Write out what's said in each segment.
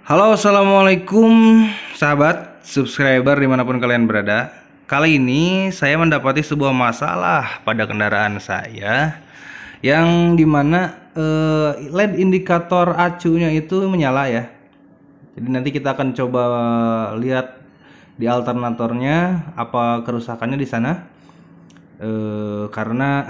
Halo, assalamualaikum sahabat subscriber dimanapun kalian berada. Kali ini saya mendapati sebuah masalah pada kendaraan saya, yang dimana LED indikator acunya itu menyala ya. Jadi nanti kita akan coba lihat di alternatornya apa kerusakannya di sana. Karena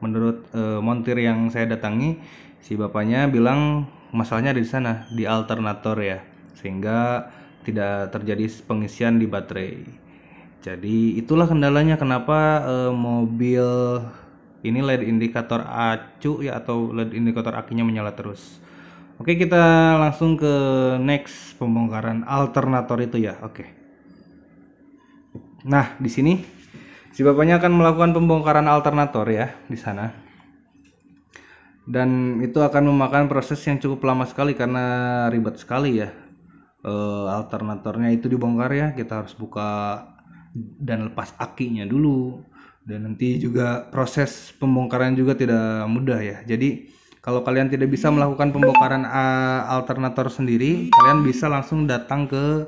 menurut montir yang saya datangi, si bapaknya bilang masalahnya ada di sana, di alternator ya, sehingga tidak terjadi pengisian di baterai. Jadi itulah kendalanya kenapa mobil ini LED indikator acu ya, atau LED indikator akinya menyala terus. Oke, kita langsung ke next pembongkaran alternator itu ya. Oke. Nah, di sini si bapaknya akan melakukan pembongkaran alternator ya di sana. Dan itu akan memakan proses yang cukup lama sekali karena ribet sekali ya. Alternatornya itu dibongkar ya, kita harus buka dan lepas akinya dulu. Dan nanti juga proses pembongkaran juga tidak mudah ya. Jadi kalau kalian tidak bisa melakukan pembongkaran alternator sendiri, kalian bisa langsung datang ke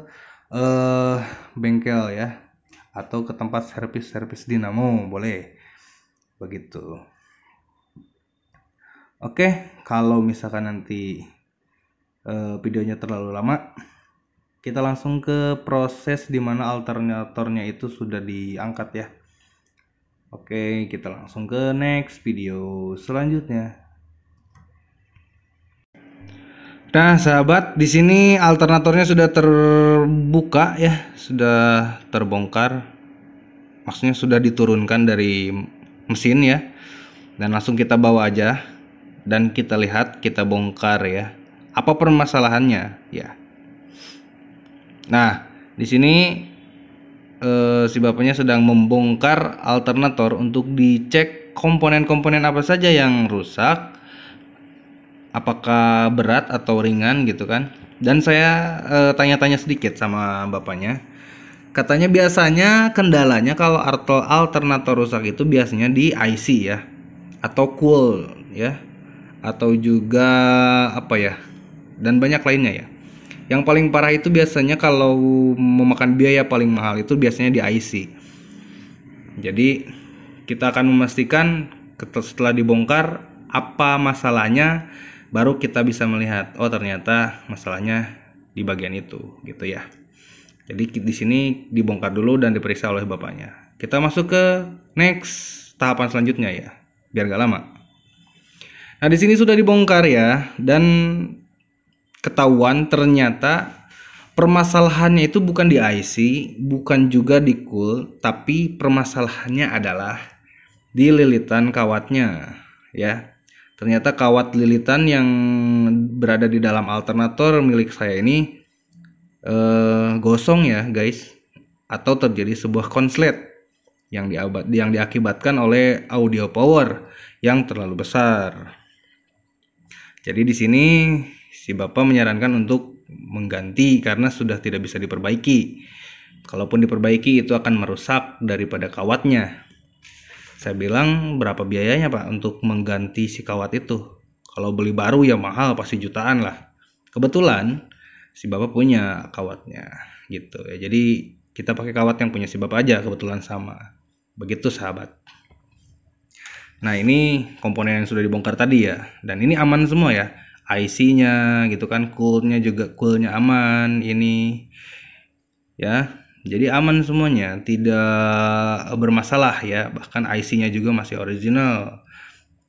bengkel ya, atau ke tempat servis dinamo, boleh begitu. Oke, kalau misalkan nanti videonya terlalu lama, kita langsung ke proses dimana alternatornya itu sudah diangkat ya. Oke, kita langsung ke next video selanjutnya. Nah, sahabat, di sini alternatornya sudah terbuka ya, sudah terbongkar. Maksudnya sudah diturunkan dari mesin ya. Dan langsung kita bawa aja dan kita lihat, kita bongkar ya. Apa permasalahannya ya. Nah, di sini si bapaknya sedang membongkar alternator untuk dicek komponen-komponen apa saja yang rusak, apakah berat atau ringan gitu kan. Dan saya tanya-tanya sedikit sama bapaknya. Katanya biasanya kendalanya kalau alternator rusak itu biasanya di IC ya, atau cool ya, atau juga apa ya, dan banyak lainnya ya. Yang paling parah itu biasanya kalau memakan biaya paling mahal itu biasanya di IC. Jadi kita akan memastikan setelah dibongkar apa masalahnya, baru kita bisa melihat, oh ternyata masalahnya di bagian itu gitu ya. Jadi di sini dibongkar dulu dan diperiksa oleh bapaknya. Kita masuk ke next tahapan selanjutnya ya, biar gak lama. Nah, di sini sudah dibongkar ya, dan ketahuan ternyata permasalahannya itu bukan di IC, bukan juga di cool, tapi permasalahannya adalah di lilitan kawatnya ya. Ternyata kawat lilitan yang berada di dalam alternator milik saya ini gosong ya guys, atau terjadi sebuah konslet yang diakibatkan oleh audio power yang terlalu besar. Jadi di sini si bapak menyarankan untuk mengganti karena sudah tidak bisa diperbaiki. Kalaupun diperbaiki itu akan merusak daripada kawatnya. Saya bilang, berapa biayanya pak untuk mengganti si kawat itu? Kalau beli baru ya mahal, pasti jutaan lah. Kebetulan si bapak punya kawatnya gitu ya. Jadi kita pakai kawat yang punya si bapak aja, kebetulan sama. Begitu sahabat. Nah, ini komponen yang sudah dibongkar tadi ya, dan ini aman semua ya, IC-nya gitu kan, coolnya juga, coolnya aman ini ya. Jadi aman semuanya, tidak bermasalah ya, bahkan IC-nya juga masih original.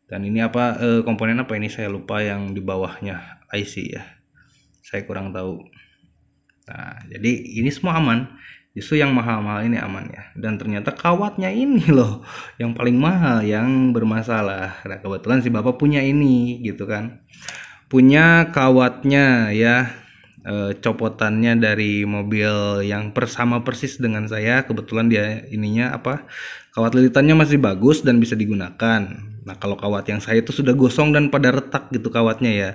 Dan ini apa, komponen apa ini saya lupa, yang di bawahnya IC ya, saya kurang tahu. Nah, jadi ini semua aman. Justru yang mahal-mahal ini aman ya. Dan ternyata kawatnya ini loh yang paling mahal, yang bermasalah. Nah, kebetulan si bapak punya ini gitu kan, punya kawatnya ya, copotannya dari mobil yang sama persis dengan saya. Kebetulan dia ininya apa, kawat lilitannya masih bagus dan bisa digunakan. Nah, kalau kawat yang saya itu sudah gosong dan pada retak gitu kawatnya ya,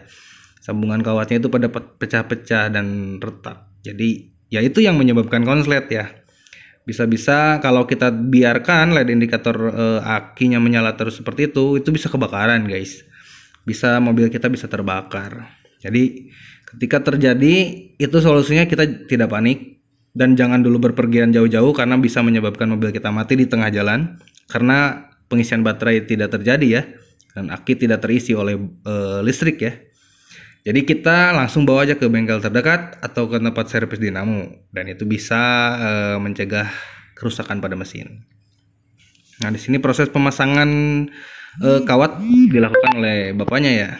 sambungan kawatnya itu pada pecah-pecah dan retak. Jadi ya itu yang menyebabkan konslet ya. Bisa-bisa kalau kita biarkan LED indikator akinya menyala terus seperti itu bisa kebakaran guys. Bisa, mobil kita bisa terbakar. Jadi ketika terjadi itu solusinya kita tidak panik dan jangan dulu berpergian jauh-jauh karena bisa menyebabkan mobil kita mati di tengah jalan karena pengisian baterai tidak terjadi ya, dan aki tidak terisi oleh listrik ya. Jadi kita langsung bawa aja ke bengkel terdekat atau ke tempat servis dinamo, dan itu bisa mencegah kerusakan pada mesin. Nah, di sini proses pemasangan kawat dilakukan oleh bapaknya ya.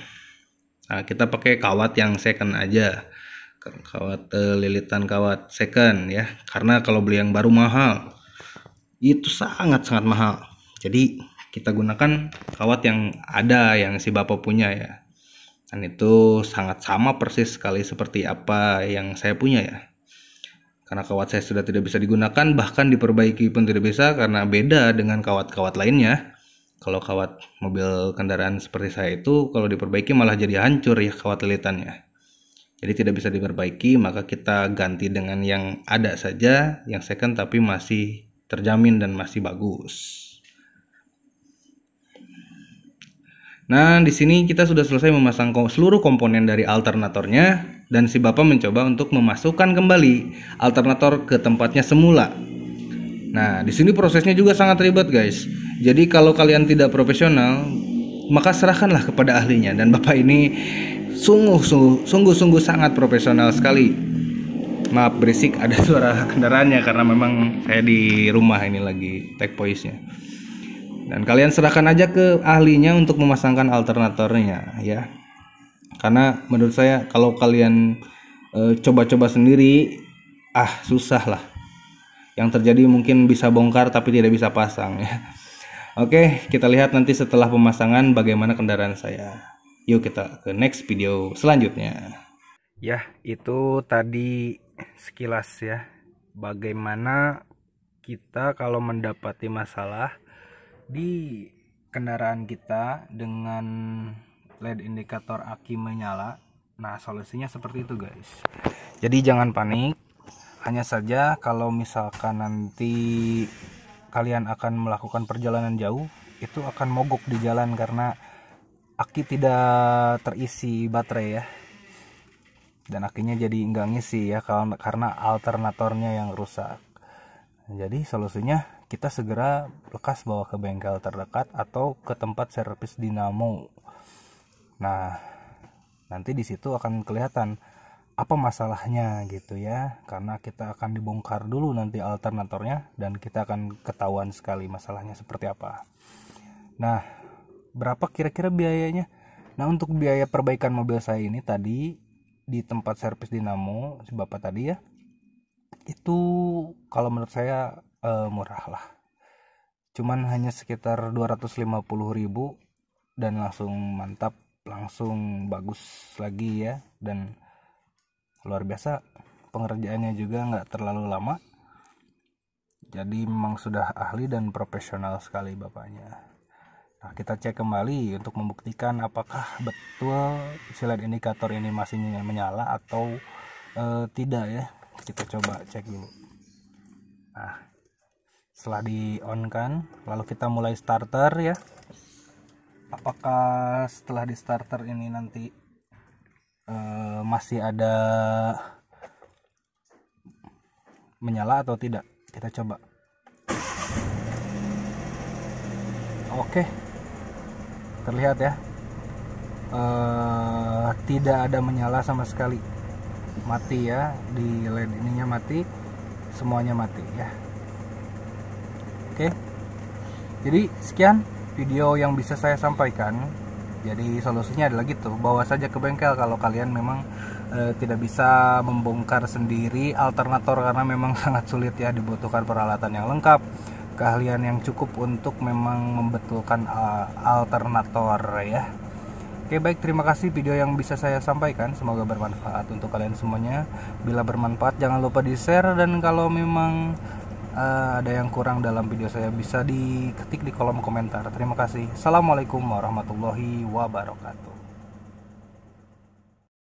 Nah, kita pakai kawat yang second aja, kawat lilitan kawat second ya, karena kalau beli yang baru mahal, itu sangat-sangat mahal. Jadi kita gunakan kawat yang ada, yang si bapak punya ya. Dan itu sangat sama persis sekali seperti apa yang saya punya ya. Karena kawat saya sudah tidak bisa digunakan, bahkan diperbaiki pun tidak bisa karena beda dengan kawat-kawat lainnya. Kalau kawat mobil kendaraan seperti saya itu kalau diperbaiki malah jadi hancur ya kawat lilitannya. Jadi tidak bisa diperbaiki, maka kita ganti dengan yang ada saja, yang second tapi masih terjamin dan masih bagus. Nah, di sini kita sudah selesai memasang seluruh komponen dari alternatornya, dan si bapak mencoba untuk memasukkan kembali alternator ke tempatnya semula. Nah, di sini prosesnya juga sangat ribet, guys. Jadi kalau kalian tidak profesional, maka serahkanlah kepada ahlinya, dan bapak ini sungguh-sungguh sangat profesional sekali. Maaf berisik, ada suara kendaraannya karena memang saya di rumah ini lagi take voice-nya. Dan kalian serahkan aja ke ahlinya untuk memasangkan alternatornya ya. Karena menurut saya kalau kalian coba-coba sendiri susah lah. Yang terjadi mungkin bisa bongkar tapi tidak bisa pasang ya. Oke, kita lihat nanti setelah pemasangan bagaimana kendaraan saya. Yuk kita ke next video selanjutnya. Ya, itu tadi sekilas ya, bagaimana kita kalau mendapati masalah di kendaraan kita dengan LED indikator aki menyala. Nah, solusinya seperti itu guys. Jadi jangan panik. Hanya saja kalau misalkan nanti kalian akan melakukan perjalanan jauh, itu akan mogok di jalan karena aki tidak terisi baterai ya. Dan akinya jadi nggak ngisi ya karena alternatornya yang rusak. Jadi solusinya kita segera lekas bawa ke bengkel terdekat atau ke tempat servis dinamo. Nah, nanti di situ akan kelihatan apa masalahnya gitu ya, karena kita akan dibongkar dulu nanti alternatornya dan kita akan ketahuan sekali masalahnya seperti apa. Nah, berapa kira-kira biayanya? Nah, untuk biaya perbaikan mobil saya ini tadi di tempat servis dinamo si bapak tadi ya, itu kalau menurut saya murah lah, cuman hanya sekitar 250.000 dan langsung mantap, langsung bagus lagi ya, dan luar biasa pengerjaannya juga nggak terlalu lama. Jadi memang sudah ahli dan profesional sekali bapaknya. Nah, kita cek kembali untuk membuktikan apakah betul si LED indikator ini masih menyala atau tidak ya. Kita coba cek dulu. Nah, setelah di on kan, lalu kita mulai starter ya. Apakah setelah di starter ini nanti masih ada menyala atau tidak? Kita coba. Oke, terlihat ya, tidak ada menyala sama sekali, mati ya, di LED ininya mati, semuanya mati ya. Oke, jadi sekian video yang bisa saya sampaikan. Jadi solusinya adalah gitu, bawa saja ke bengkel kalau kalian memang tidak bisa membongkar sendiri alternator, karena memang sangat sulit ya, dibutuhkan peralatan yang lengkap, keahlian yang cukup untuk memang membetulkan alternator ya. Oke, baik, terima kasih video yang bisa saya sampaikan, semoga bermanfaat untuk kalian semuanya. Bila bermanfaat jangan lupa di share, dan kalau memang ada yang kurang dalam video saya bisa diketik di kolom komentar. Terima kasih. Assalamualaikum warahmatullahi wabarakatuh.